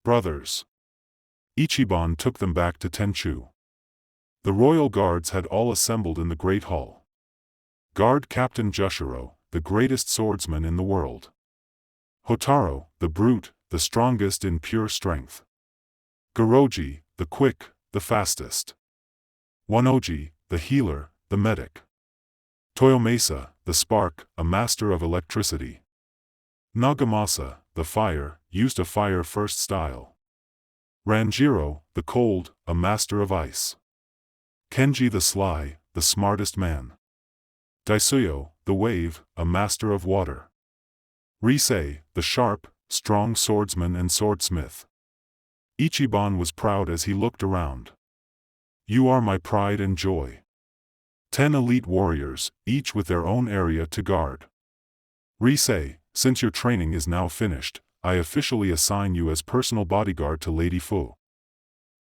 brothers. Ichiban took them back to Tenchu. The royal guards had all assembled in the great hall. Guard Captain Jushiro, the greatest swordsman in the world. Hotaro, the brute, the strongest in pure strength. Goroji, the quick, the fastest. Wanoji, the healer, the medic. Toyomasa, the spark, a master of electricity. Nagamasa, the fire, used a fire-first style. Ranjiro, the cold, a master of ice. Kenji the sly, the smartest man. Daisuyo, the wave, a master of water. Risei, the sharp, strong swordsman and swordsmith. Ichiban was proud as he looked around. You are my pride and joy. 10 elite warriors, each with their own area to guard. Risei, since your training is now finished, I officially assign you as personal bodyguard to Lady Fu.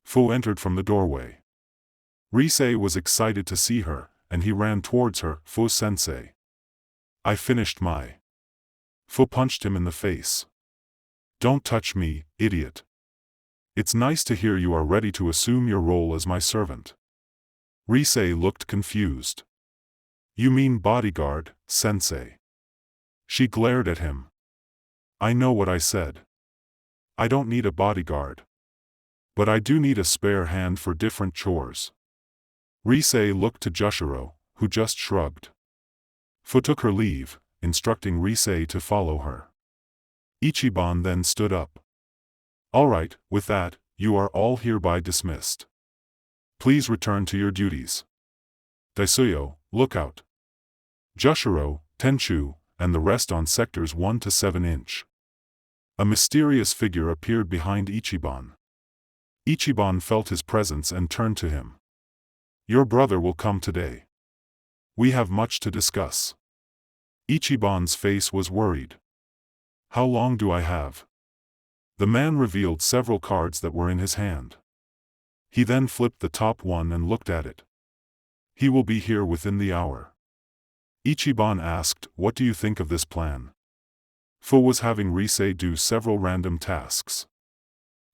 Fu entered from the doorway. Risei was excited to see her, and he ran towards her. Fu-sensei. I finished my. Fu punched him in the face. Don't touch me, idiot. It's nice to hear you are ready to assume your role as my servant. Risei looked confused. You mean bodyguard, sensei? She glared at him. I know what I said. I don't need a bodyguard. But I do need a spare hand for different chores. Risei looked to Jushiro, who just shrugged. Fu took her leave, instructing Risei to follow her. Ichiban then stood up. All right, with that, you are all hereby dismissed. Please return to your duties. Daisuyo, look out. Jushiro, Tenchu, and the rest on sectors 1 to 7-inch. A mysterious figure appeared behind Ichiban. Ichiban felt his presence and turned to him. Your brother will come today. We have much to discuss. Ichiban's face was worried. How long do I have? The man revealed several cards that were in his hand. He then flipped the top one and looked at it. He will be here within the hour. Ichiban asked, what do you think of this plan? Fu was having Risei do several random tasks.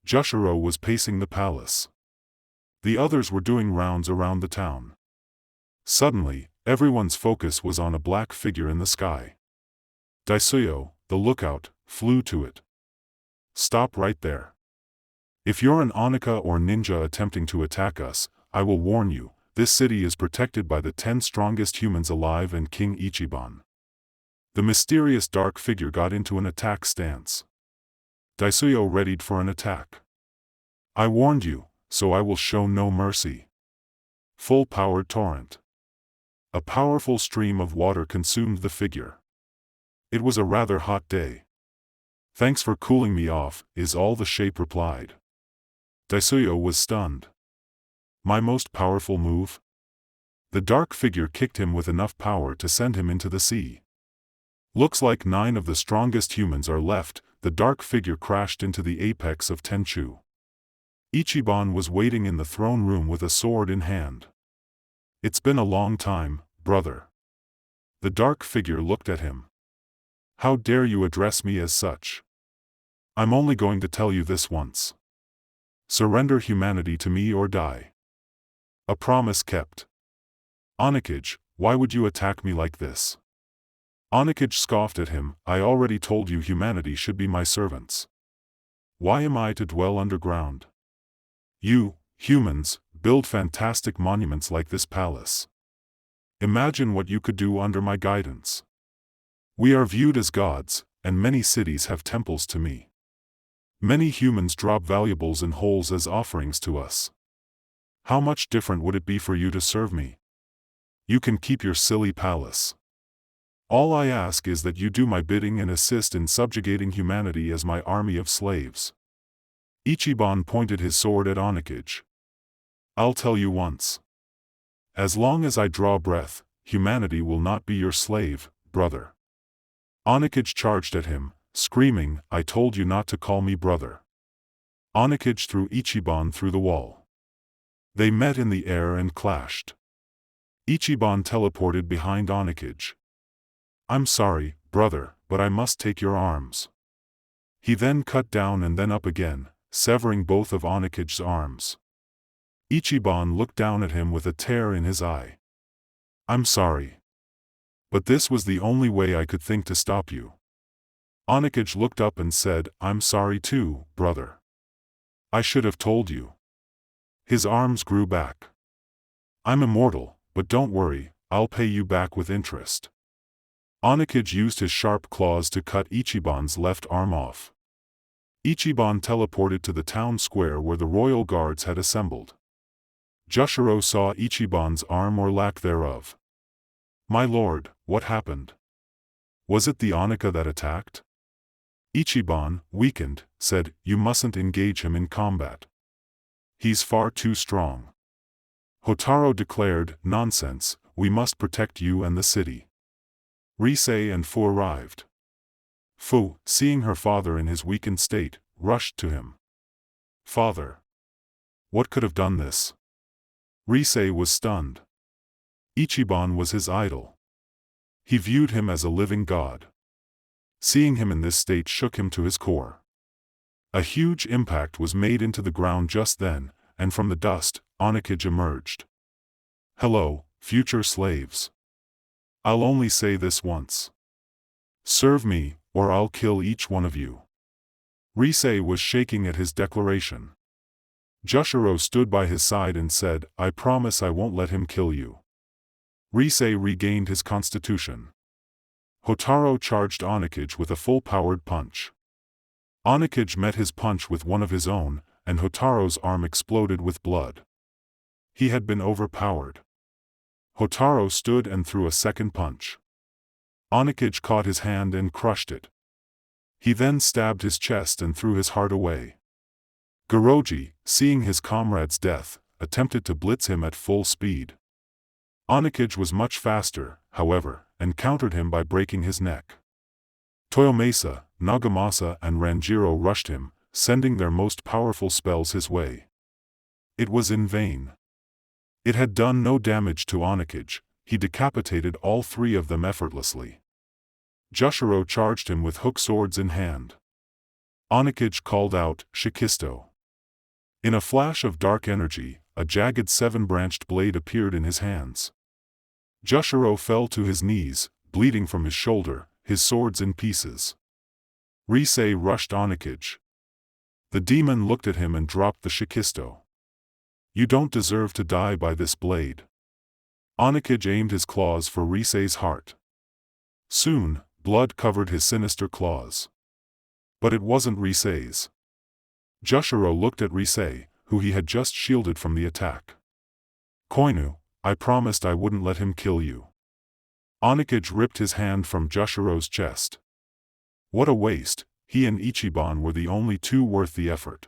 Jushiro was pacing the palace. The others were doing rounds around the town. Suddenly, everyone's focus was on a black figure in the sky. Daisuyo, the lookout, flew to it. Stop right there. If you're an Onika or ninja attempting to attack us, I will warn you, this city is protected by the 10 strongest humans alive and King Ichiban. The mysterious dark figure got into an attack stance. Daisuyo readied for an attack. I warned you, so I will show no mercy. Full-powered torrent. A powerful stream of water consumed the figure. It was a rather hot day. Thanks for cooling me off, is all the shape replied. Daisuyo was stunned. My most powerful move? The dark figure kicked him with enough power to send him into the sea. Looks like 9 of the strongest humans are left. The dark figure crashed into the apex of Tenchu. Ichiban was waiting in the throne room with a sword in hand. It's been a long time, brother. The dark figure looked at him. How dare you address me as such? I'm only going to tell you this once. Surrender humanity to me or die. A promise kept. Onikage, why would you attack me like this? Onikage scoffed at him. I already told you humanity should be my servants. Why am I to dwell underground? You, humans, build fantastic monuments like this palace. Imagine what you could do under my guidance. We are viewed as gods, and many cities have temples to me. Many humans drop valuables in holes as offerings to us. How much different would it be for you to serve me? You can keep your silly palace. All I ask is that you do my bidding and assist in subjugating humanity as my army of slaves. Ichiban pointed his sword at Onikage. I'll tell you once. As long as I draw breath, humanity will not be your slave, brother. Onikage charged at him, screaming, I told you not to call me brother. Onikage threw Ichiban through the wall. They met in the air and clashed. Ichiban teleported behind Onikage. I'm sorry, brother, but I must take your arms. He then cut down and then up again, severing both of Onikage's arms. Ichiban looked down at him with a tear in his eye. "I'm sorry. But this was the only way I could think to stop you." Onikage looked up and said, "I'm sorry too, brother. I should have told you." His arms grew back. "I'm immortal, but don't worry, I'll pay you back with interest." Onikage used his sharp claws to cut Ichiban's left arm off. Ichiban teleported to the town square where the royal guards had assembled. Jushiro saw Ichiban's arm or lack thereof. "My lord, what happened? Was it the Onika that attacked?" Ichiban, weakened, said, "You mustn't engage him in combat. He's far too strong." Hotaro declared, "Nonsense, we must protect you and the city." Risei and Fu arrived. Fu, seeing her father in his weakened state, rushed to him. "Father. What could have done this?" Risei was stunned. Ichiban was his idol. He viewed him as a living god. Seeing him in this state shook him to his core. A huge impact was made into the ground just then, and from the dust, Onikage emerged. "Hello, future slaves. I'll only say this once. Serve me, or I'll kill each one of you." Risei was shaking at his declaration. Jushiro stood by his side and said, "I promise I won't let him kill you." Risei regained his constitution. Hotaro charged Onikage with a full-powered punch. Onikage met his punch with one of his own, and Hotaro's arm exploded with blood. He had been overpowered. Hotaro stood and threw a second punch. Onikage caught his hand and crushed it. He then stabbed his chest and threw his heart away. Goroji, seeing his comrade's death, attempted to blitz him at full speed. Onikage was much faster, however, and countered him by breaking his neck. Toyomasa, Nagamasa and Ranjiro rushed him, sending their most powerful spells his way. It was in vain. It had done no damage to Onikage. He decapitated all three of them effortlessly. Jushiro charged him with hook swords in hand. Onikage called out, "Shikisto." In a flash of dark energy, a jagged seven-branched blade appeared in his hands. Jushiro fell to his knees, bleeding from his shoulder, his swords in pieces. Risei rushed Onikage. The demon looked at him and dropped the Shikisto. "You don't deserve to die by this blade." Onikage aimed his claws for Risei's heart. Soon, blood covered his sinister claws. But it wasn't Risei's. Jushiro looked at Risei, who he had just shielded from the attack. "Koinu, I promised I wouldn't let him kill you." Onikage ripped his hand from Jushiro's chest. What a waste, he and Ichiban were the only two worth the effort.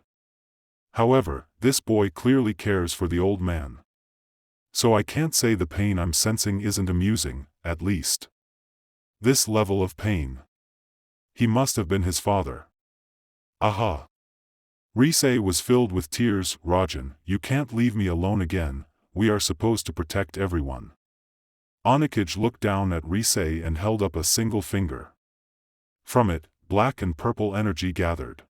However, this boy clearly cares for the old man. So I can't say the pain I'm sensing isn't amusing, at least. This level of pain. He must have been his father. Aha! Risei was filled with tears. "Rajan, you can't leave me alone again, we are supposed to protect everyone." Onikage looked down at Risei and held up a single finger. From it, black and purple energy gathered.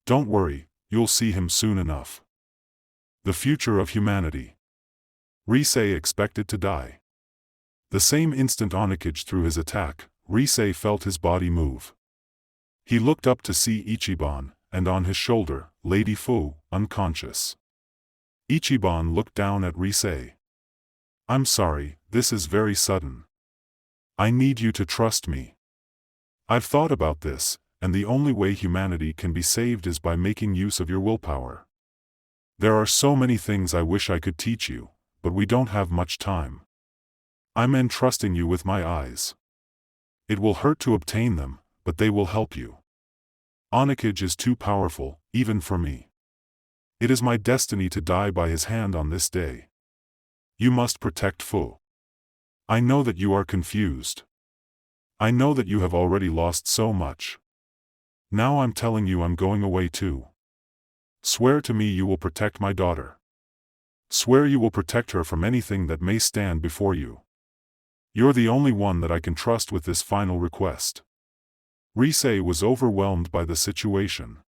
"Don't worry, you'll see him soon enough. The future of humanity." Risei expected to die. The same instant Onikage threw his attack, Risei felt his body move. He looked up to see Ichiban, and on his shoulder, Lady Fu, unconscious. Ichiban looked down at Risei. "I'm sorry, this is very sudden. I need you to trust me. I've thought about this, and the only way humanity can be saved is by making use of your willpower. There are so many things I wish I could teach you, but we don't have much time. I'm entrusting you with my eyes. It will hurt to obtain them, but they will help you. Onikage is too powerful, even for me. It is my destiny to die by his hand on this day. You must protect Fu. I know that you are confused. I know that you have already lost so much. Now I'm telling you I'm going away too. Swear to me you will protect my daughter. Swear you will protect her from anything that may stand before you. You're the only one that I can trust with this final request." Risei was overwhelmed by the situation.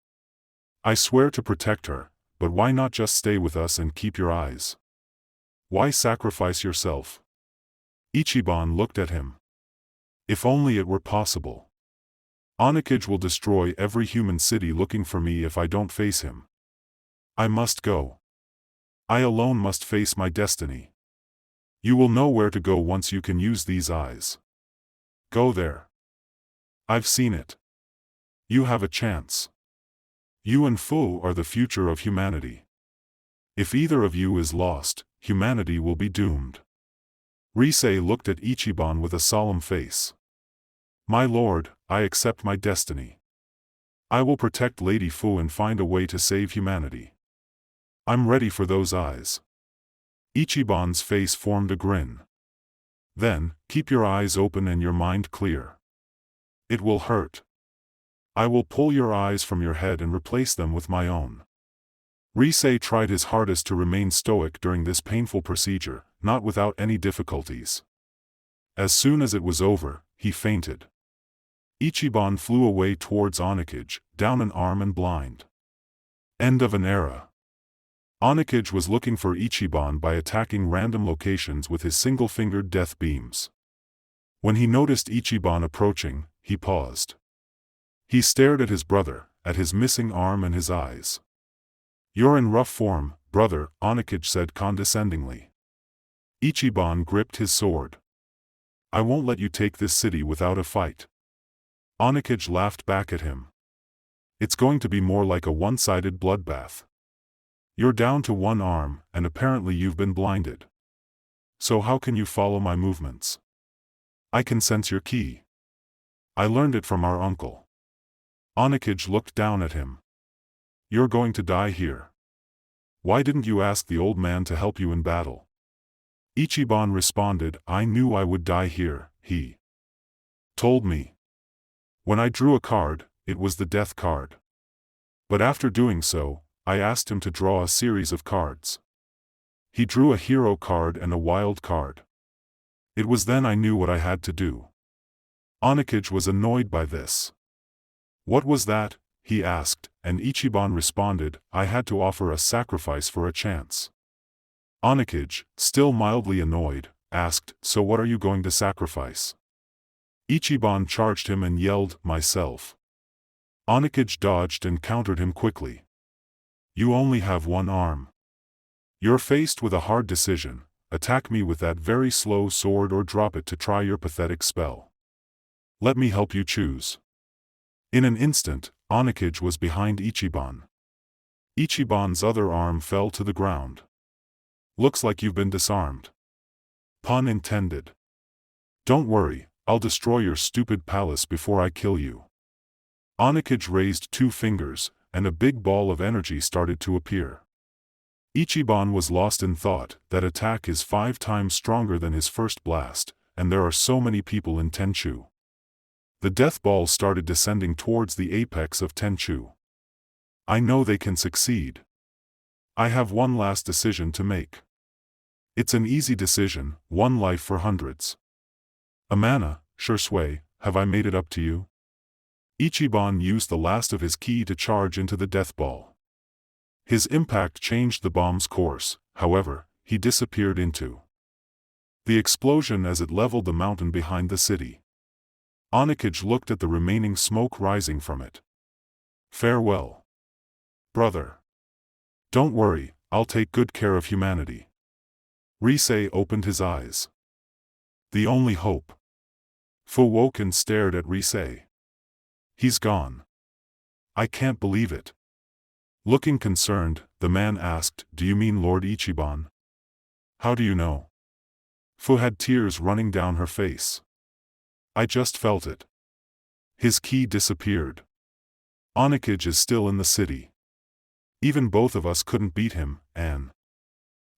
I swear to protect her, but why not just stay with us and keep your eyes? Why sacrifice yourself? Ichiban looked at him. If only it were possible. Onikage will destroy every human city looking for me if I don't face him. I must go. I alone must face my destiny. You will know where to go once you can use these eyes. Go there. I've seen it. You have a chance. You and Fu are the future of humanity. If either of you is lost, humanity will be doomed. Risei looked at Ichiban with a solemn face. My lord, I accept my destiny. I will protect Lady Fu and find a way to save humanity. I'm ready for those eyes. Ichiban's face formed a grin. Then, keep your eyes open and your mind clear. It will hurt. I will pull your eyes from your head and replace them with my own. Risei tried his hardest to remain stoic during this painful procedure, not without any difficulties. As soon as it was over, he fainted. Ichiban flew away towards Onikage, down an arm and blind. End of an era. Onikage was looking for Ichiban by attacking random locations with his single-fingered death beams. When he noticed Ichiban approaching, he paused. He stared at his brother, at his missing arm and his eyes. You're in rough form, brother, Onikage said condescendingly. Ichiban gripped his sword. I won't let you take this city without a fight. Onikage laughed back at him. It's going to be more like a one-sided bloodbath. You're down to one arm, and apparently you've been blinded. So how can you follow my movements? I can sense your ki. I learned it from our uncle. Onikage looked down at him. You're going to die here. Why didn't you ask the old man to help you in battle? Ichiban responded, I knew I would die here, he told me. When I drew a card, it was the death card. But after doing so, I asked him to draw a series of cards. He drew a hero card and a wild card. It was then I knew what I had to do. Onikage was annoyed by this. What was that? He asked, and Ichiban responded, I had to offer a sacrifice for a chance. Onikage, still mildly annoyed, asked, so what are you going to sacrifice? Ichiban charged him and yelled, myself. Onikage dodged and countered him quickly. You only have one arm. You're faced with a hard decision, attack me with that very slow sword or drop it to try your pathetic spell. Let me help you choose. In an instant, Onikage was behind Ichiban. Ichiban's other arm fell to the ground. Looks like you've been disarmed. Pun intended. Don't worry, I'll destroy your stupid palace before I kill you. Onikage raised 2 fingers, and a big ball of energy started to appear. Ichiban was lost in thought. That attack is 5 times stronger than his first blast, and there are so many people in Tenchu. The death ball started descending towards the apex of Tenchu. I know they can succeed. I have one last decision to make. It's an easy decision, one life for hundreds. Amana, Shursui, have I made it up to you? Ichiban used the last of his ki to charge into the death ball. His impact changed the bomb's course, however, he disappeared into the explosion as it leveled the mountain behind the city. Onikage looked at the remaining smoke rising from it. Farewell. Brother. Don't worry, I'll take good care of humanity. Risei opened his eyes. The only hope. Fu woke and stared at Risei. He's gone. I can't believe it. Looking concerned, the man asked, do you mean Lord Ichiban? How do you know? Fu had tears running down her face. I just felt it. His ki disappeared. Onikage is still in the city. Even both of us couldn't beat him, Anne.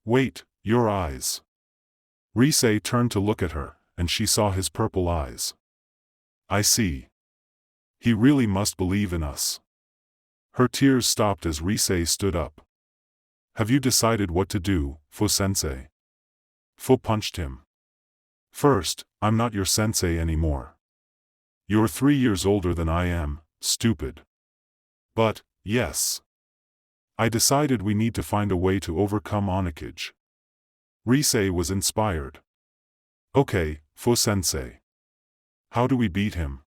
Wait, your eyes. Risei turned to look at her, and she saw his purple eyes. I see. He really must believe in us. Her tears stopped as Risei stood up. Have you decided what to do, Fu-sensei? Fu punched him. First, I'm not your sensei anymore. You're 3 years older than I am, stupid. But, yes. I decided we need to find a way to overcome Onikage. Rise was inspired. Okay, Fu-sensei. How do we beat him?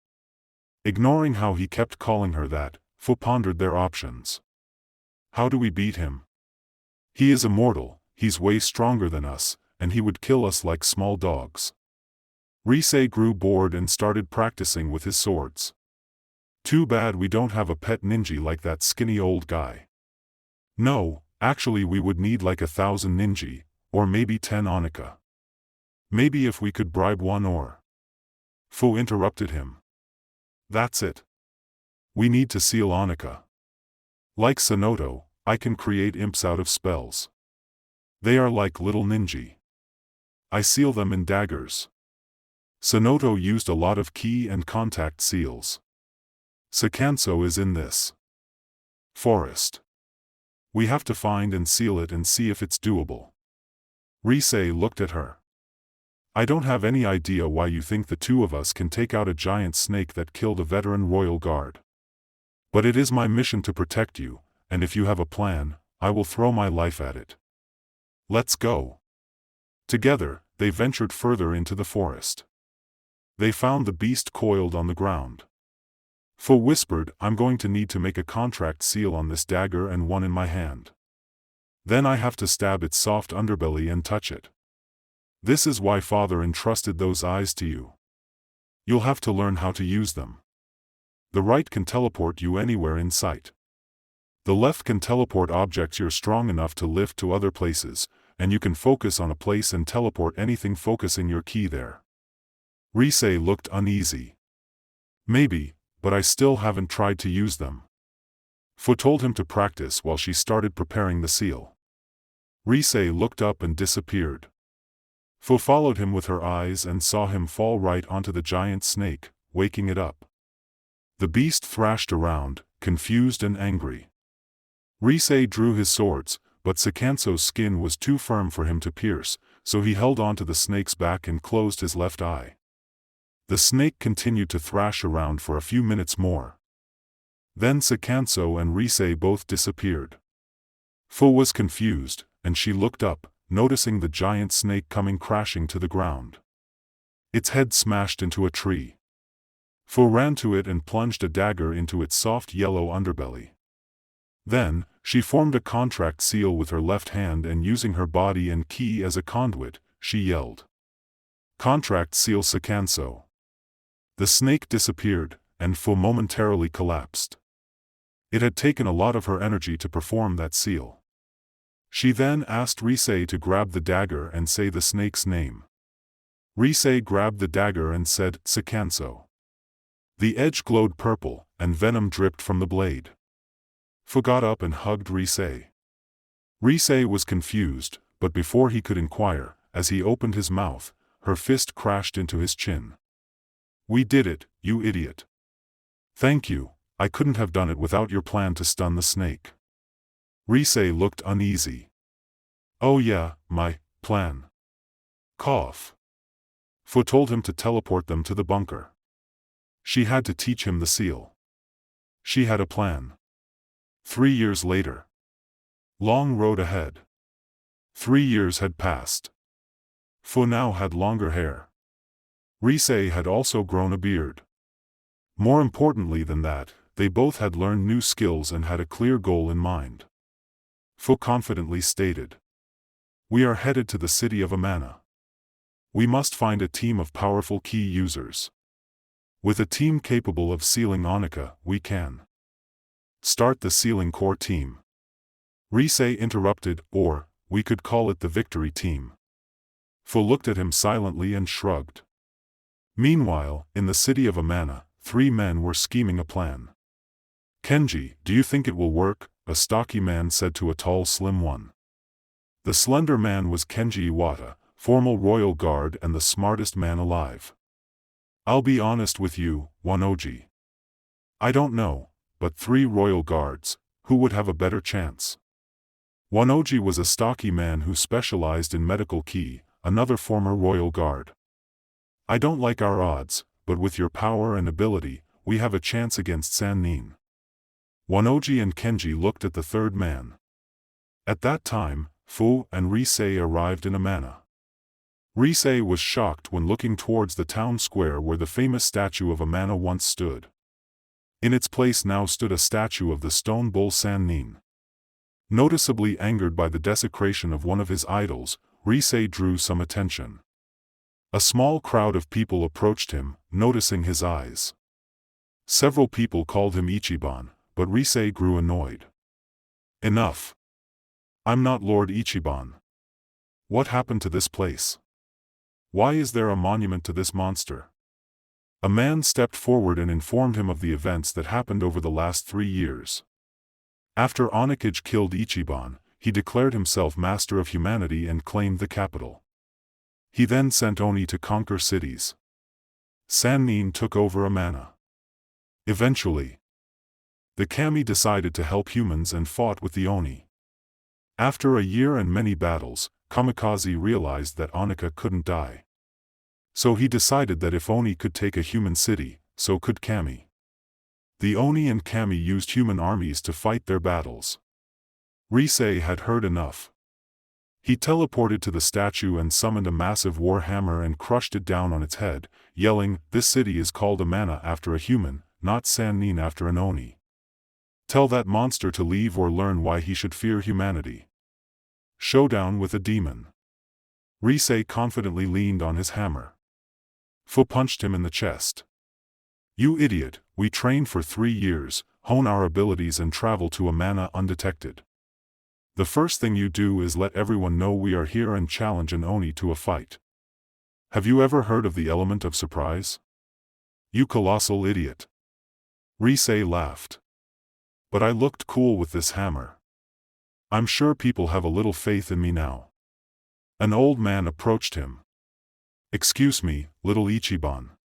Ignoring how he kept calling her that, Fu pondered their options. How do we beat him? He is immortal, he's way stronger than us, and he would kill us like small dogs. Rise grew bored and started practicing with his swords. Too bad we don't have a pet ninja like that skinny old guy. No, actually we would need like 1,000 ninja, or maybe 10 Onika. Maybe if we could bribe one or... Fu interrupted him. That's it. We need to seal Onika. Like Sonoto, I can create imps out of spells. They are like little ninja. I seal them in daggers. Sonoto used a lot of key and contact seals. Sakanso is in this forest. We have to find and seal it and see if it's doable. Rise looked at her. I don't have any idea why you think the two of us can take out a giant snake that killed a veteran royal guard. But it is my mission to protect you, and if you have a plan, I will throw my life at it. Let's go. Together, they ventured further into the forest. They found the beast coiled on the ground. Fu whispered, I'm going to need to make a contract seal on this dagger and one in my hand. Then I have to stab its soft underbelly and touch it. This is why Father entrusted those eyes to you. You'll have to learn how to use them. The right can teleport you anywhere in sight. The left can teleport objects you're strong enough to lift to other places, and you can focus on a place and teleport anything focusing your ki there. Rise looked uneasy. Maybe, but I still haven't tried to use them. Fu told him to practice while she started preparing the seal. Rise looked up and disappeared. Fu followed him with her eyes and saw him fall right onto the giant snake, waking it up. The beast thrashed around, confused and angry. Rise drew his swords, but Sakanso's skin was too firm for him to pierce, so he held onto the snake's back and closed his left eye. The snake continued to thrash around for a few minutes more. Then Sakanso and Rise both disappeared. Fu was confused, and she looked up, noticing the giant snake coming crashing to the ground. Its head smashed into a tree. Fu ran to it and plunged a dagger into its soft yellow underbelly. Then, she formed a contract seal with her left hand and using her body and ki as a conduit, she yelled. Contract seal Sakanso. The snake disappeared, and Fu momentarily collapsed. It had taken a lot of her energy to perform that seal. She then asked Rise to grab the dagger and say the snake's name. Rise grabbed the dagger and said, Sakanso. The edge glowed purple, and venom dripped from the blade. Fu got up and hugged Rise. Rise was confused, but before he could inquire, as he opened his mouth, her fist crashed into his chin. We did it, you idiot. Thank you, I couldn't have done it without your plan to stun the snake. Rise looked uneasy. Oh yeah, my plan. Cough. Fu told him to teleport them to the bunker. She had to teach him the seal. She had a plan. 3 years later. Long road ahead. 3 years had passed. Fu now had longer hair. Rise had also grown a beard. More importantly than that, they both had learned new skills and had a clear goal in mind. Fu confidently stated. We are headed to the city of Amana. We must find a team of powerful ki users. With a team capable of sealing Onika, we can start the sealing core team. Rise interrupted, or, we could call it the victory team. Fu looked at him silently and shrugged. Meanwhile, in the city of Amana, 3 men were scheming a plan. Kenji, do you think it will work? A stocky man said to a tall slim one. The slender man was Kenji Iwata, former royal guard and the smartest man alive. I'll be honest with you, Wanoji. I don't know, but 3 royal guards, who would have a better chance? Wanoji was a stocky man who specialized in medical ki, another former royal guard. I don't like our odds, but with your power and ability, we have a chance against San Nin. Wanoji and Kenji looked at the third man. At that time, Fu and Risei arrived in Amana. Risei was shocked when looking towards the town square where the famous statue of Amana once stood. In its place now stood a statue of the stone bull Sannin. Noticeably angered by the desecration of one of his idols, Risei drew some attention. A small crowd of people approached him, noticing his eyes. Several people called him Ichiban, but Risei grew annoyed. Enough! I'm not Lord Ichiban. What happened to this place? Why is there a monument to this monster? A man stepped forward and informed him of the events that happened over the last 3 years. After Onikage killed Ichiban, he declared himself master of humanity and claimed the capital. He then sent Oni to conquer cities. Sannin took over Amana. Eventually, the kami decided to help humans and fought with the Oni. After a year and many battles, Kamikaze realized that Onika couldn't die. So he decided that if Oni could take a human city, so could kami. The Oni and kami used human armies to fight their battles. Risei had heard enough. He teleported to the statue and summoned a massive war hammer and crushed it down on its head, yelling, "This city is called Amana after a human, not Sannin after an Oni. Tell that monster to leave or learn why he should fear humanity." Showdown with a demon. Risei confidently leaned on his hammer. Fu punched him in the chest. "You idiot, we trained for 3 years, hone our abilities and travel to Amana undetected. The first thing you do is let everyone know we are here and challenge an Oni to a fight. Have you ever heard of the element of surprise? You colossal idiot." Risei laughed. "But I looked cool with this hammer. I'm sure people have a little faith in me now." An old man approached him. "Excuse me, little Ichiban.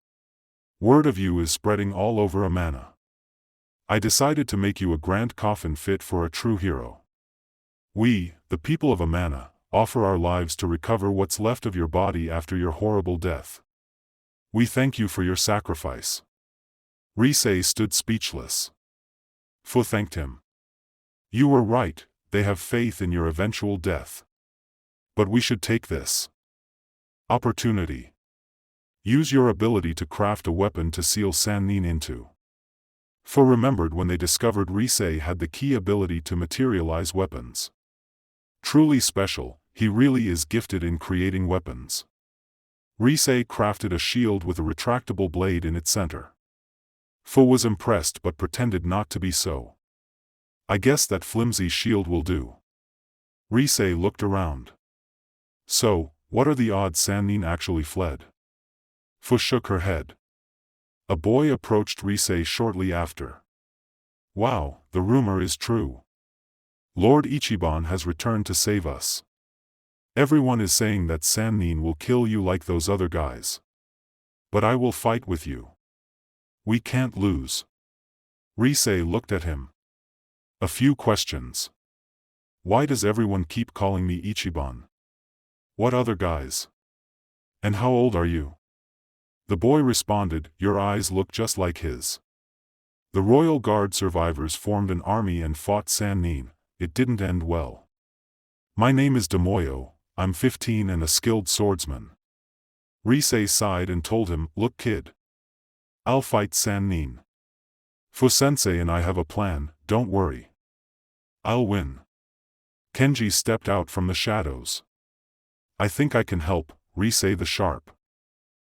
Word of you is spreading all over Amana. I decided to make you a grand coffin fit for a true hero. We, the people of Amana, offer our lives to recover what's left of your body after your horrible death. We thank you for your sacrifice." Risei stood speechless. Fu thanked him. "You were right, they have faith in your eventual death. But we should take this opportunity. Use your ability to craft a weapon to seal Sannin into." Fu remembered when they discovered Risei had the key ability to materialize weapons. Truly special, he really is gifted in creating weapons. Risei crafted a shield with a retractable blade in its center. Fu was impressed but pretended not to be so. "I guess that flimsy shield will do." Risei looked around. "So, what are the odds Sannin actually fled?" Fu shook her head. A boy approached Risei shortly after. "Wow, the rumor is true. Lord Ichiban has returned to save us. Everyone is saying that Sannin will kill you like those other guys. But I will fight with you. We can't lose." Risei looked at him. "A few questions. Why does everyone keep calling me Ichiban? What other guys? And how old are you?" The boy responded, "Your eyes look just like his. The Royal Guard survivors formed an army and fought Sannin. It didn't end well. My name is Demoyo, I'm 15 and a skilled swordsman." Risei sighed and told him, "Look kid. I'll fight Sannin. Fu-sensei and I have a plan, don't worry. I'll win." Kenji stepped out from the shadows. "I think I can help, Risei the Sharp."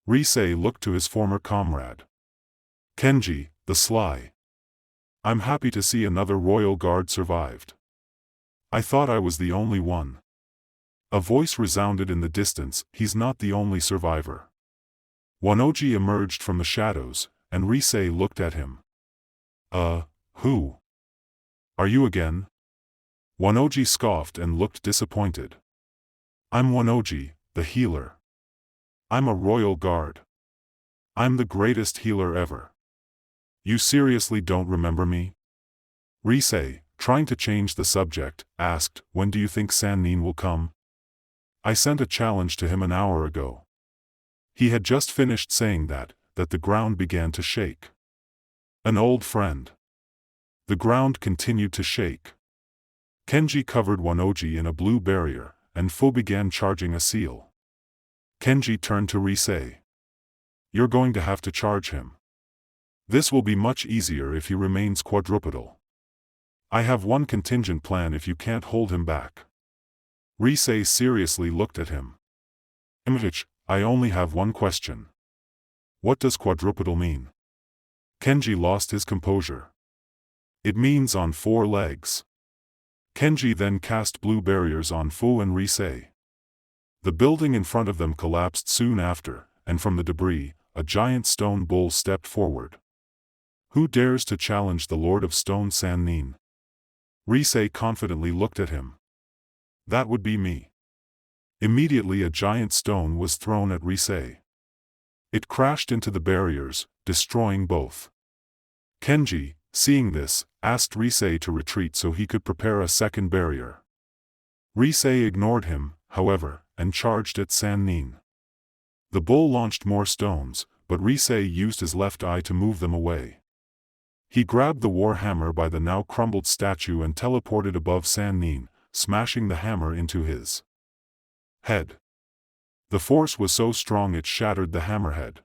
Risei looked to his former comrade. "Kenji, the Sly. I'm happy to see another Royal Guard survived. I thought I was the only one." A voice resounded in the distance, "He's not the only survivor." Wanoji emerged from the shadows, and Risei looked at him. Who? Are you again?" Wanoji scoffed and looked disappointed. "I'm Wanoji, the healer. I'm a Royal Guard. I'm the greatest healer ever. You seriously don't remember me?" Risei, trying to change the subject, asked, "When do you think Sannin will come? I sent a challenge to him an hour ago." He had just finished saying that the ground began to shake. An old friend. The ground continued to shake. Kenji covered Wanoji in a blue barrier, and Fu began charging a seal. Kenji turned to Risei. You're going to have to charge him. This will be much easier if he remains quadrupedal. I have one contingent plan if you can't hold him back. Risei seriously looked at him. I only have one question. What does quadrupedal mean? Kenji lost his composure. It means on 4 legs. Kenji then cast blue barriers on Fu and Risei. The building in front of them collapsed soon after, and from the debris, a giant stone bull stepped forward. Who dares to challenge the Lord of Stone Sannin? Risei confidently looked at him. That would be me. Immediately a giant stone was thrown at Risei. It crashed into the barriers, destroying both. Kenji, seeing this, asked Risei to retreat so he could prepare a second barrier. Risei ignored him, however, and charged at Sannin. The bull launched more stones, but Risei used his left eye to move them away. He grabbed the war hammer by the now crumbled statue and teleported above Sannin, smashing the hammer into his head. The force was so strong it shattered the hammerhead.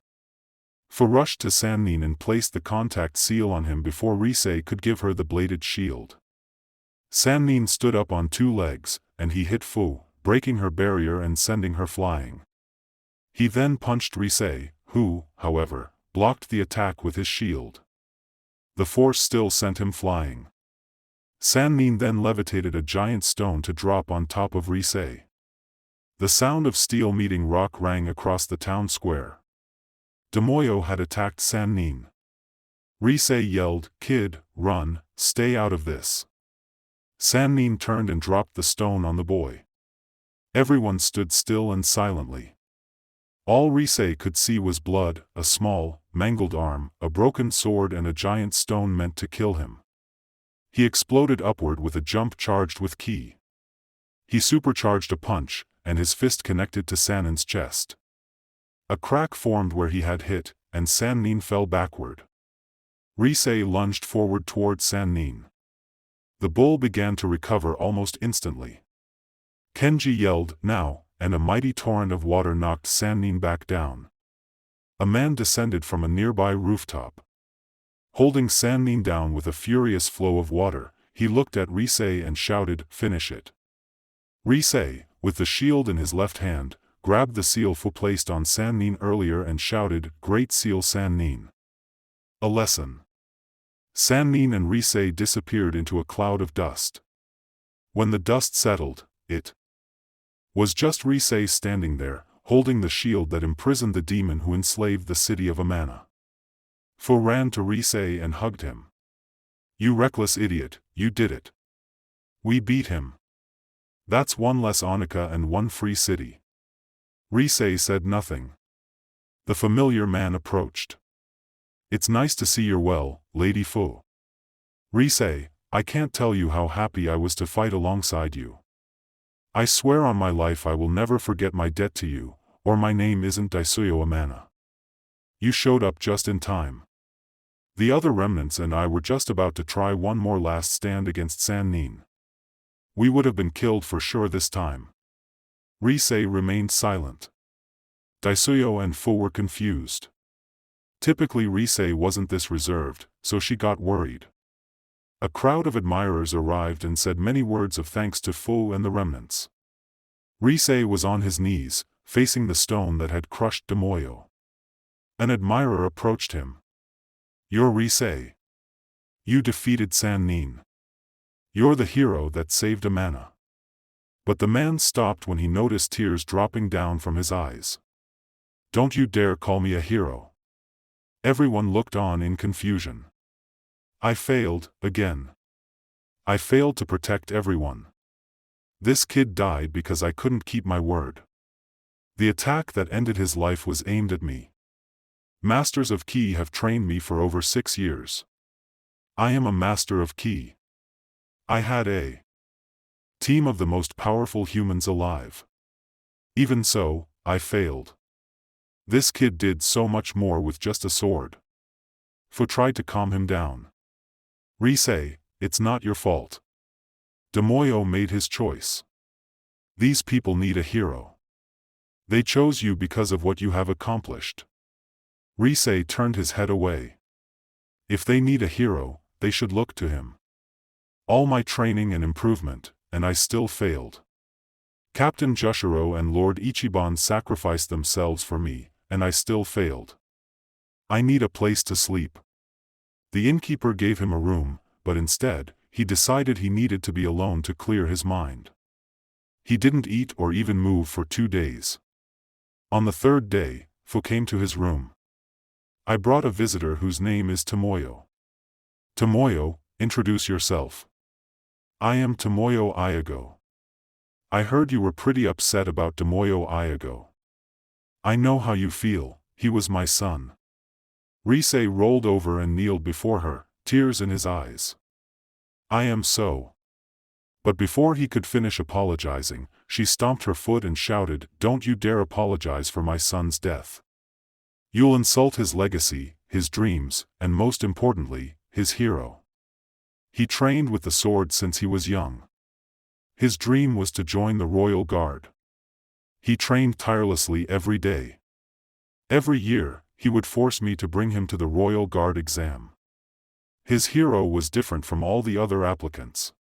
Fu rushed to Sannin and placed the contact seal on him before Risei could give her the bladed shield. Sannin stood up on 2 legs, and he hit Fu, breaking her barrier and sending her flying. He then punched Risei, who, however, blocked the attack with his shield. The force still sent him flying. Sannin then levitated a giant stone to drop on top of Risei. The sound of steel meeting rock rang across the town square. Demoyo had attacked Sannin. Risei yelled, "Kid, run, stay out of this." Sannin turned and dropped the stone on the boy. Everyone stood still and silently. All Risei could see was blood, a small, mangled arm, a broken sword and a giant stone meant to kill him. He exploded upward with a jump charged with ki. He supercharged a punch, and his fist connected to Sannin's chest. A crack formed where he had hit, and Sannin fell backward. Risei lunged forward toward Sannin. The bull began to recover almost instantly. Kenji yelled, "Now," and a mighty torrent of water knocked Sannin back down. A man descended from a nearby rooftop. Holding Sannin down with a furious flow of water, he looked at Risei and shouted, "Finish it." Risei, with the shield in his left hand, grabbed the seal Fu placed on Sannin earlier and shouted, "Great seal Sannin." A lesson. Sannin and Risei disappeared into a cloud of dust. When the dust settled, it was just Risei standing there, holding the shield that imprisoned the demon who enslaved the city of Amana. Fu ran to Risei and hugged him. "You reckless idiot, you did it. We beat him. That's 1 less Onika and 1 free city." Risei said nothing. The familiar man approached. "It's nice to see you're well, Lady Fu." "Risei, I can't tell you how happy I was to fight alongside you. I swear on my life I will never forget my debt to you, or my name isn't Daisuyo Amana. You showed up just in time. The other remnants and I were just about to try one more last stand against Sannin. We would have been killed for sure this time." Risei remained silent. Daisuyo and Fu were confused. Typically Risei wasn't this reserved, so she got worried. A crowd of admirers arrived and said many words of thanks to Fu and the remnants. Risei was on his knees, facing the stone that had crushed Demoyo. An admirer approached him. "You're Risei. You defeated Sannin. You're the hero that saved Amana." But the man stopped when he noticed tears dropping down from his eyes. "Don't you dare call me a hero." Everyone looked on in confusion. "I failed, again. I failed to protect everyone. This kid died because I couldn't keep my word. The attack that ended his life was aimed at me. Masters of Ki have trained me for over 6 years. I am a master of Ki. I had a team of the most powerful humans alive. Even so, I failed. This kid did so much more with just a sword." Fu tried to calm him down. "Risei, it's not your fault. Demoyo made his choice. These people need a hero. They chose you because of what you have accomplished. Risei turned his head away. If they need a hero, they should look to him. All my training and improvement, and I still failed. Captain Jushiro and Lord Ichiban sacrificed themselves for me, and I still failed. I need a place to sleep. The innkeeper gave him a room, but instead, he decided he needed to be alone to clear his mind. He didn't eat or even move for 2 days. On the 3rd day, Fu came to his room. I brought a visitor whose name is Tomoyo. Tomoyo, introduce yourself. I am Tomoyo Ayago. I heard you were pretty upset about Tomoyo Ayago. I know how you feel, he was my son. Risei rolled over and kneeled before her, tears in his eyes. I am so. But before he could finish apologizing, she stomped her foot and shouted, "Don't you dare apologize for my son's death. You'll insult his legacy, his dreams, and most importantly, his hero. He trained with the sword since he was young. His dream was to join the royal guard. He trained tirelessly every day. Every year, he would force me to bring him to the royal guard exam. His hero was different from all the other applicants.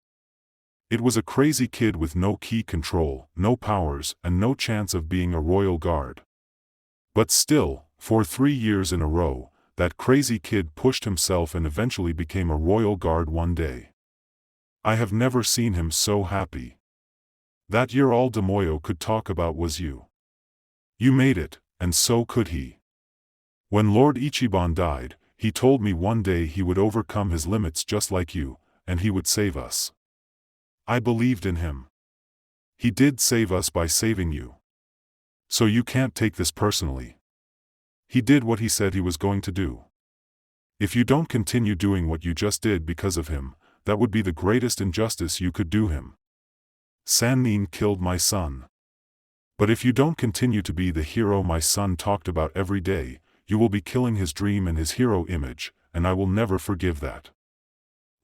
It was a crazy kid with no key control, no powers, and no chance of being a royal guard. But still, for 3 years in a row, that crazy kid pushed himself and eventually became a royal guard one day. I have never seen him so happy. That year all Demoyo could talk about was you. You made it, and so could he. When Lord Ichiban died, he told me one day he would overcome his limits just like you, and he would save us. I believed in him. He did save us by saving you. So you can't take this personally. He did what he said he was going to do. If you don't continue doing what you just did because of him, that would be the greatest injustice you could do him. Sannin killed my son. But if you don't continue to be the hero my son talked about every day, you will be killing his dream and his hero image, and I will never forgive that.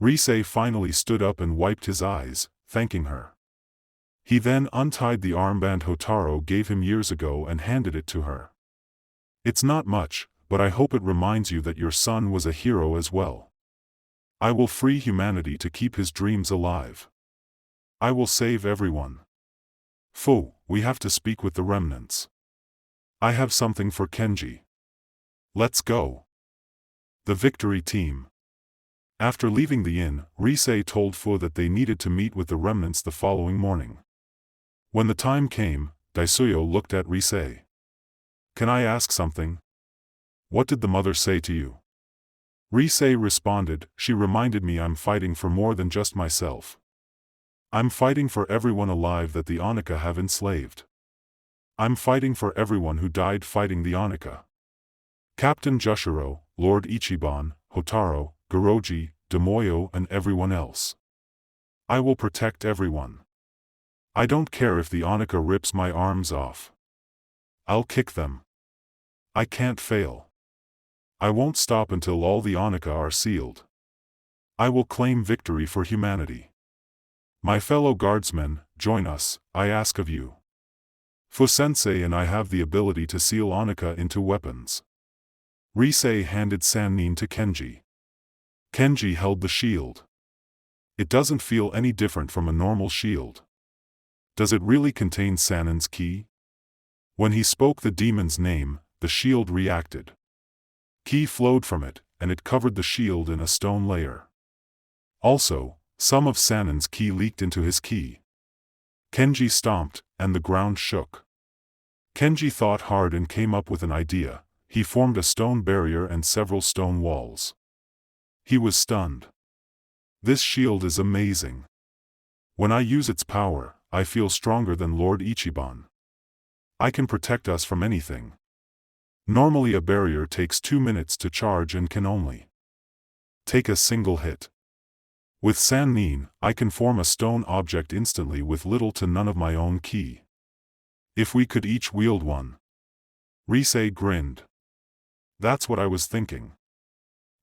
Risei finally stood up and wiped his eyes, thanking her. He then untied the armband Hotaro gave him years ago and handed it to her. It's not much, but I hope it reminds you that your son was a hero as well. I will free humanity to keep his dreams alive. I will save everyone. Fu, we have to speak with the remnants. I have something for Kenji. Let's go. The victory team. After leaving the inn, Risei told Fu that they needed to meet with the remnants the following morning. When the time came, Daisuyo looked at Risei. Can I ask something? What did the mother say to you? Risei responded, she reminded me I'm fighting for more than just myself. I'm fighting for everyone alive that the Onika have enslaved. I'm fighting for everyone who died fighting the Onika. Captain Jushiro, Lord Ichiban, Hotaro, Goroji, Demoyo and everyone else. I will protect everyone. I don't care if the Onika rips my arms off. I'll kick them. I can't fail. I won't stop until all the Onika are sealed. I will claim victory for humanity. My fellow guardsmen, join us, I ask of you. Fu-sensei and I have the ability to seal Onika into weapons. Risei handed Sannin to Kenji. Kenji held the shield. It doesn't feel any different from a normal shield. Does it really contain Sannin's ki? When he spoke the demon's name, the shield reacted. Ki flowed from it, and it covered the shield in a stone layer. Also, some of Sannin's ki leaked into his ki. Kenji stomped, and the ground shook. Kenji thought hard and came up with an idea. He formed a stone barrier and several stone walls. He was stunned. This shield is amazing. When I use its power, I feel stronger than Lord Ichiban. I can protect us from anything. Normally a barrier takes 2 minutes to charge and can only take a single hit. With Sannin, I can form a stone object instantly with little to none of my own ki. If we could each wield one. Risei grinned. That's what I was thinking.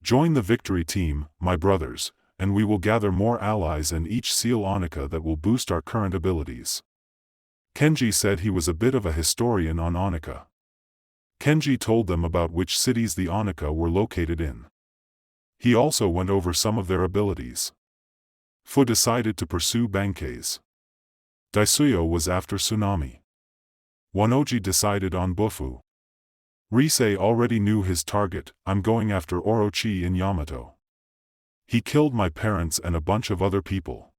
Join the victory team, my brothers, and we will gather more allies and each seal Onika that will boost our current abilities. Kenji said he was a bit of a historian on Onika. Kenji told them about which cities the Onika were located in. He also went over some of their abilities. Fu decided to pursue bankaze. Daisuyo was after tsunami. Wanoji decided on Bufu. Risei already knew his target, I'm going after Orochi in Yamato. He killed my parents and a bunch of other people.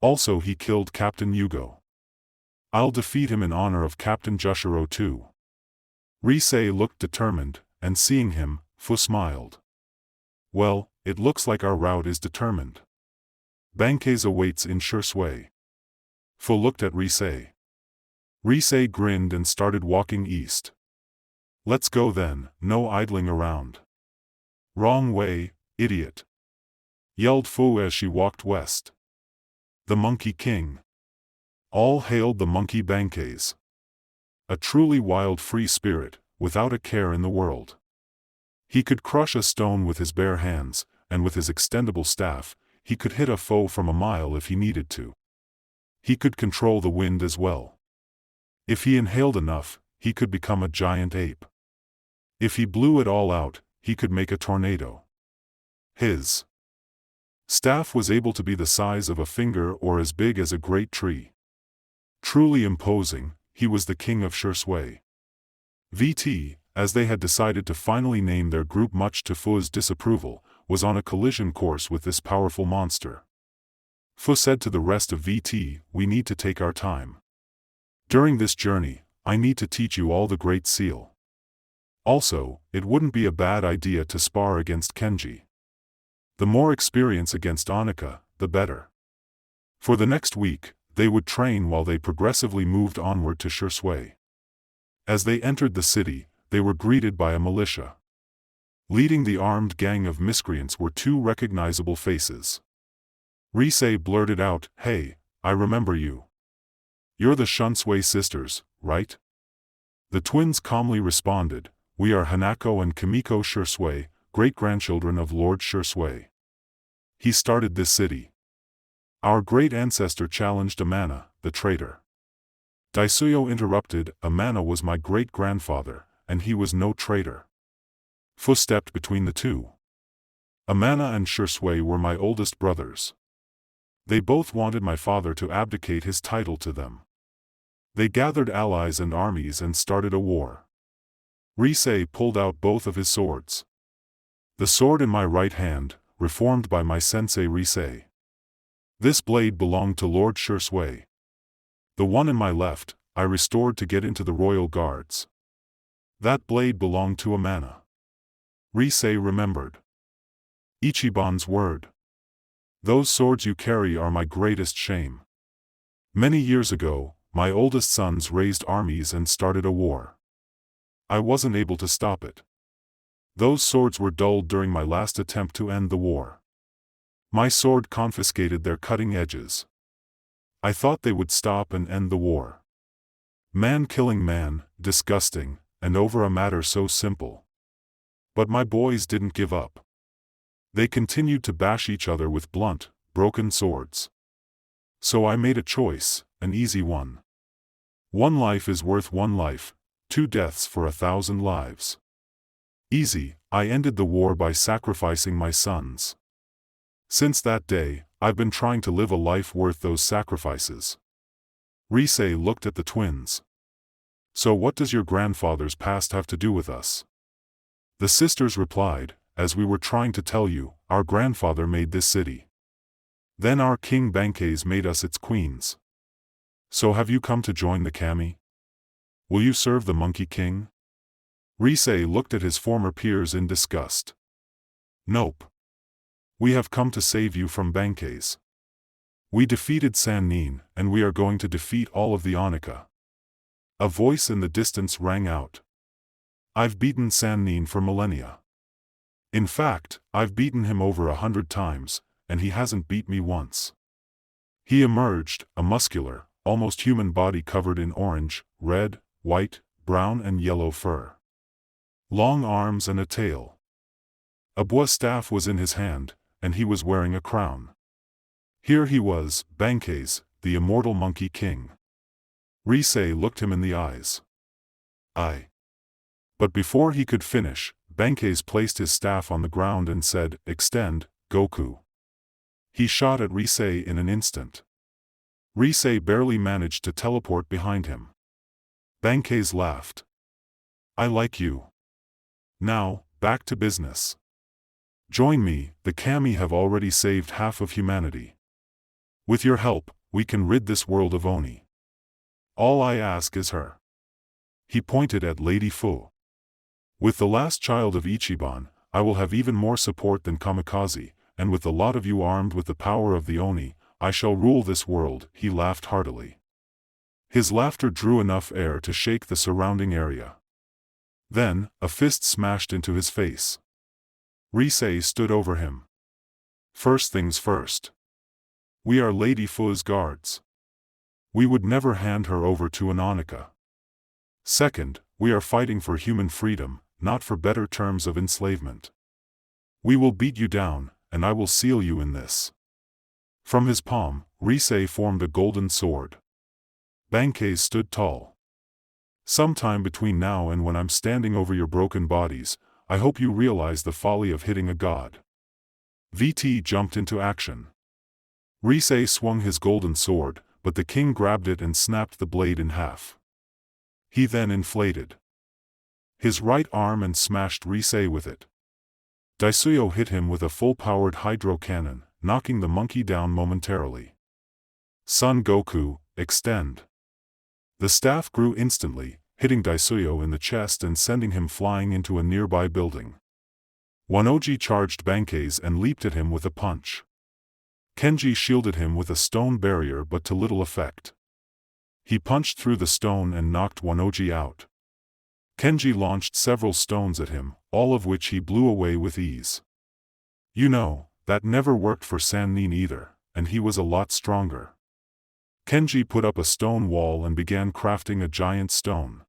Also he killed Captain Yugo. I'll defeat him in honor of Captain Jushiro too. Risei looked determined, and seeing him, Fu smiled. Well, it looks like our route is determined. Bankaze awaits in Shursui. Fu looked at Risei. Risei grinned and started walking east. Let's go then, no idling around. Wrong way, idiot! Yelled Fu as she walked west. The Monkey King. All hailed the monkey Bankaze. A truly wild free spirit, without a care in the world. He could crush a stone with his bare hands, and with his extendable staff, he could hit a foe from a mile if he needed to. He could control the wind as well. If he inhaled enough, he could become a giant ape. If he blew it all out, he could make a tornado. His staff was able to be the size of a finger or as big as a great tree. Truly imposing, he was the king of Shursui. VT, as they had decided to finally name their group much to Fu's disapproval, was on a collision course with this powerful monster. Fu said to the rest of VT, we need to take our time. During this journey, I need to teach you all the Great Seal. Also, it wouldn't be a bad idea to spar against Kenji. The more experience against Onika, the better. For the next week, they would train while they progressively moved onward to Shursui. As they entered the city, they were greeted by a militia. Leading the armed gang of miscreants were two recognizable faces. Risei blurted out, "Hey, I remember you. You're the Shunsui sisters, right?" The twins calmly responded, "We are Hanako and Kimiko Shursui, great-grandchildren of Lord Shursui. He started this city. Our great ancestor challenged Amana, the traitor." Daisuyo interrupted, "Amana was my great-grandfather, and he was no traitor." Fu stepped between the two. "Amana and Shursui were my oldest brothers. They both wanted my father to abdicate his title to them. They gathered allies and armies and started a war." Risei pulled out both of his swords. "The sword in my right hand, reformed by my sensei Risei. This blade belonged to Lord Shursui. The one in my left, I restored to get into the royal guards. That blade belonged to Amana." Risei remembered. "Ichiban's word. Those swords you carry are my greatest shame. Many years ago, my oldest sons raised armies and started a war. I wasn't able to stop it. Those swords were dulled during my last attempt to end the war. My sword confiscated their cutting edges. I thought they would stop and end the war. Man killing man, disgusting, and over a matter so simple. But my boys didn't give up. They continued to bash each other with blunt, broken swords. So I made a choice, an easy one. One life is worth one life, 2 deaths for 1,000 lives. Easy, I ended the war by sacrificing my sons. Since that day, I've been trying to live a life worth those sacrifices." Risei looked at the twins. "So what does your grandfather's past have to do with us?" The sisters replied, "As we were trying to tell you, our grandfather made this city. Then our king Bankaze made us its queens. So have you come to join the kami? Will you serve the Monkey King?" Risei looked at his former peers in disgust. "Nope. We have come to save you from Bankaze. We defeated Sannin, and we are going to defeat all of the Onika." A voice in the distance rang out. "I've beaten Sannin for millennia. In fact, I've beaten him over 100 times, and he hasn't beat me once." He emerged, a muscular, almost human body covered in orange, red, white, brown and yellow fur. Long arms and a tail. A bois staff was in his hand, and he was wearing a crown. Here he was, Bankaze, the immortal Monkey King. Risei looked him in the eyes. But before he could finish, Bankaze placed his staff on the ground and said, "Extend, Goku." He shot at Risei in an instant. Risei barely managed to teleport behind him. Bankaze laughed. "I like you. Now, back to business. Join me, the Kami have already saved half of humanity. With your help, we can rid this world of Oni. All I ask is her." He pointed at Lady Fu. "With the last child of Ichiban, I will have even more support than Kamikaze, and with the lot of you armed with the power of the Oni, I shall rule this world." He laughed heartily. His laughter drew enough air to shake the surrounding area. Then, a fist smashed into his face. Risei stood over him. "First things first. We are Lady Fu's guards. We would never hand her over to an Onika. Second, we are fighting for human freedom, not for better terms of enslavement. We will beat you down, and I will seal you in this." From his palm, Risei formed a golden sword. Bankaze stood tall. "Sometime between now and when I'm standing over your broken bodies, I hope you realize the folly of hitting a god." VT jumped into action. Risei swung his golden sword, but the king grabbed it and snapped the blade in half. He then inflated his right arm and smashed Risei with it. Daisuyo hit him with a full-powered hydro cannon, knocking the monkey down momentarily. "Son Goku, extend." The staff grew instantly, hitting Daisuyo in the chest and sending him flying into a nearby building. Wanoji charged Bankaze and leaped at him with a punch. Kenji shielded him with a stone barrier but to little effect. He punched through the stone and knocked Wanoji out. Kenji launched several stones at him, all of which he blew away with ease. You know, that never worked for Sannin either, and he was a lot stronger. Kenji put up a stone wall and began crafting a giant stone.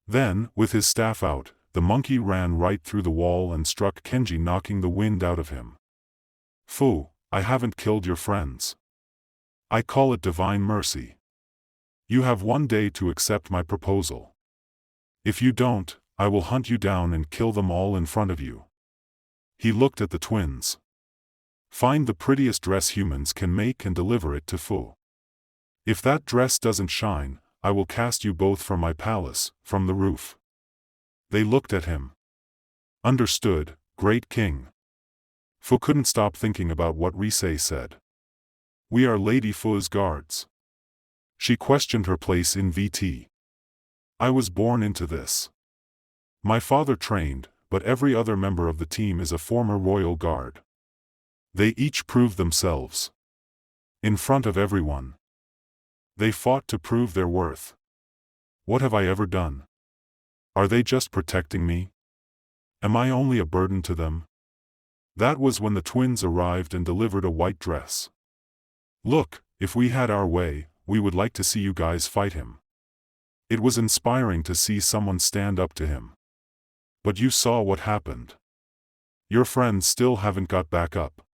Then, with his staff out, the monkey ran right through the wall and struck Kenji, knocking the wind out of him. "Fu, I haven't killed your friends. I call it divine mercy. You have 1 day to accept my proposal. If you don't, I will hunt you down and kill them all in front of you." He looked at the twins. "Find the prettiest dress humans can make and deliver it to Fu. If that dress doesn't shine, I will cast you both from my palace, from the roof." They looked at him. "Understood, great king." Fu couldn't stop thinking about what Risei said. "We are Lady Fu's guards." She questioned her place in VT. "I was born into this. My father trained, but every other member of the team is a former royal guard. They each proved themselves. In front of everyone. They fought to prove their worth. What have I ever done? Are they just protecting me? Am I only a burden to them?" That was when the twins arrived and delivered a white dress. "Look, if we had our way, we would like to see you guys fight him." It was inspiring to see someone stand up to him. But you saw what happened. Your friends still haven't got back up.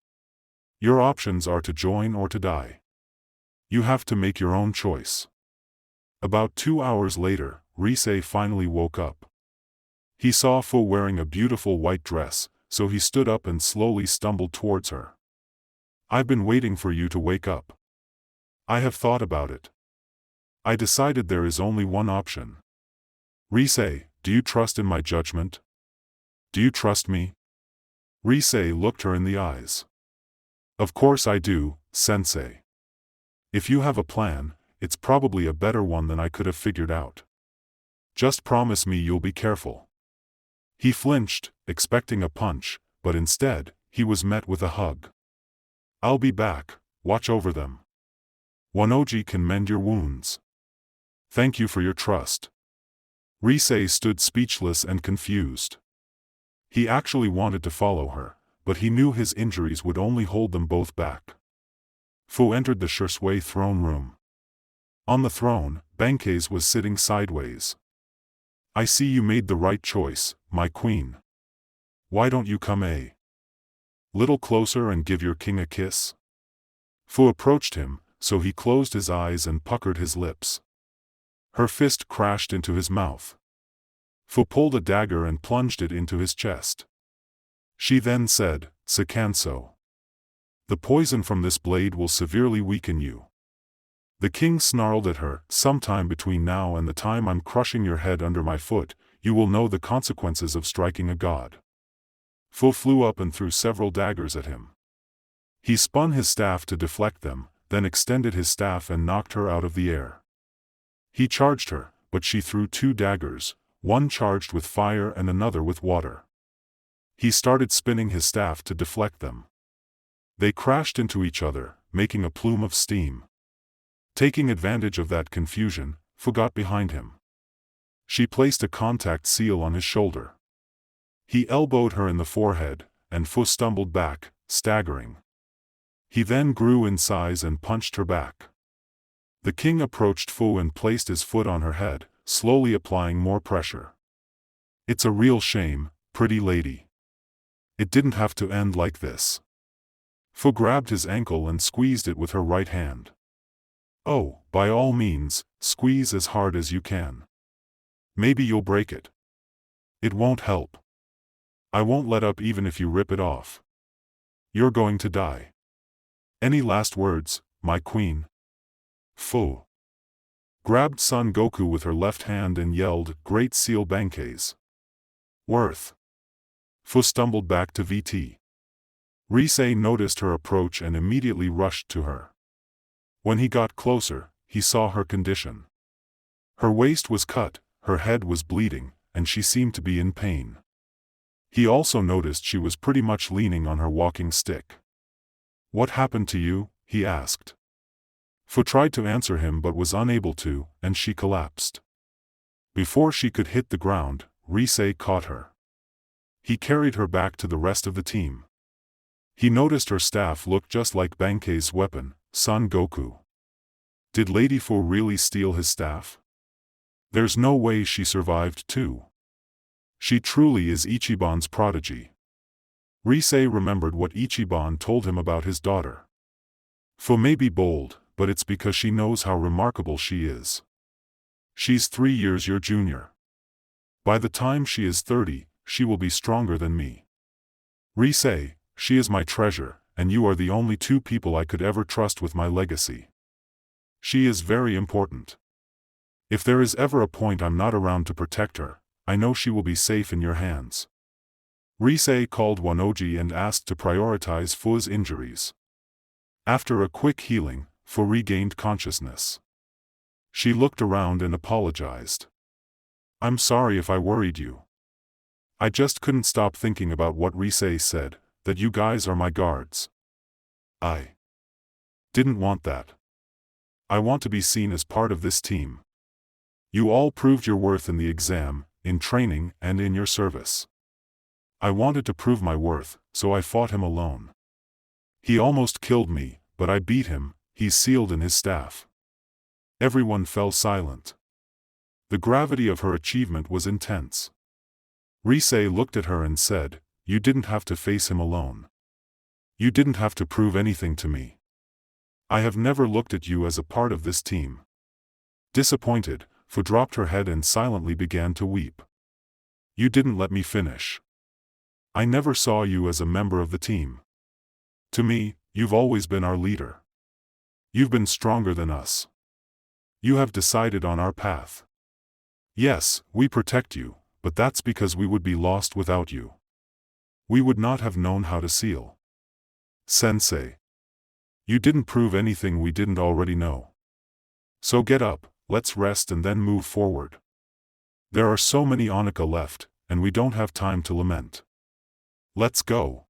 Your options are to join or to die. You have to make your own choice. About 2 hours later, Risei finally woke up. He saw Fu wearing a beautiful white dress, so he stood up and slowly stumbled towards her. "I've been waiting for you to wake up. I have thought about it. I decided there is only one option. Risei, do you trust in my judgment? Do you trust me?" Risei looked her in the eyes. "Of course I do, sensei. If you have a plan, it's probably a better one than I could have figured out. Just promise me you'll be careful." He flinched, expecting a punch, but instead, he was met with a hug. "I'll be back, watch over them. Wanoji can mend your wounds. Thank you for your trust." Risei stood speechless and confused. He actually wanted to follow her, but he knew his injuries would only hold them both back. Fu entered the Shisui throne room. On the throne, Bankaze was sitting sideways. "I see you made the right choice, my queen. Why don't you come? Little closer and give your king a kiss? Fu approached him, so he closed his eyes and puckered his lips. Her fist crashed into his mouth. Fu pulled a dagger and plunged it into his chest. She then said, "Sakanso. The poison from this blade will severely weaken you." The king snarled at her, "Sometime between now and the time I'm crushing your head under my foot, you will know the consequences of striking a god." Fu flew up and threw several daggers at him. He spun his staff to deflect them, then extended his staff and knocked her out of the air. He charged her, but she threw 2 daggers, one charged with fire and another with water. He started spinning his staff to deflect them. They crashed into each other, making a plume of steam. Taking advantage of that confusion, Fu got behind him. She placed a contact seal on his shoulder. He elbowed her in the forehead, and Fu stumbled back, staggering. He then grew in size and punched her back. The king approached Fu and placed his foot on her head, slowly applying more pressure. "It's a real shame, pretty lady. It didn't have to end like this." Fu grabbed his ankle and squeezed it with her right hand. "Oh, by all means, squeeze as hard as you can. Maybe you'll break it. It won't help. I won't let up even if you rip it off. You're going to die. Any last words, my queen?" Fu grabbed Son Goku with her left hand and yelled, "Great Seal Bankaze. Worth." Fu stumbled back to VT. Risei noticed her approach and immediately rushed to her. When he got closer, he saw her condition. Her waist was cut, her head was bleeding, and she seemed to be in pain. He also noticed she was pretty much leaning on her walking stick. "What happened to you?" he asked. Fu tried to answer him but was unable to, and she collapsed. Before she could hit the ground, Risei caught her. He carried her back to the rest of the team. He noticed her staff looked just like Bankaze's weapon, Son Goku. Did Lady Fu really steal his staff? There's no way she survived too. She truly is Ichiban's prodigy. Risei remembered what Ichiban told him about his daughter. Fu may be bold, but it's because she knows how remarkable she is. She's 3 years your junior. By the time she is 30, she will be stronger than me. Risei, she is my treasure, and you are the only 2 people I could ever trust with my legacy. She is very important. If there is ever a point I'm not around to protect her, I know she will be safe in your hands." Risei called Wanoji and asked to prioritize Fu's injuries. After a quick healing, Fu regained consciousness. She looked around and apologized. "I'm sorry if I worried you. I just couldn't stop thinking about what Risei said, that you guys are my guards. I didn't want that. I want to be seen as part of this team. You all proved your worth in the exam, in training, and in your service. I wanted to prove my worth, so I fought him alone. He almost killed me, but I beat him, he's sealed in his staff." Everyone fell silent. The gravity of her achievement was intense. Risei looked at her and said, "You didn't have to face him alone. You didn't have to prove anything to me. I have never looked at you as a part of this team." Disappointed, Fu dropped her head and silently began to weep. "You didn't let me finish. I never saw you as a member of the team. To me, you've always been our leader. You've been stronger than us. You have decided on our path. Yes, we protect you, but that's because we would be lost without you. We would not have known how to seal. Sensei. You didn't prove anything we didn't already know. So get up, let's rest and then move forward. There are so many Onika left, and we don't have time to lament. Let's go."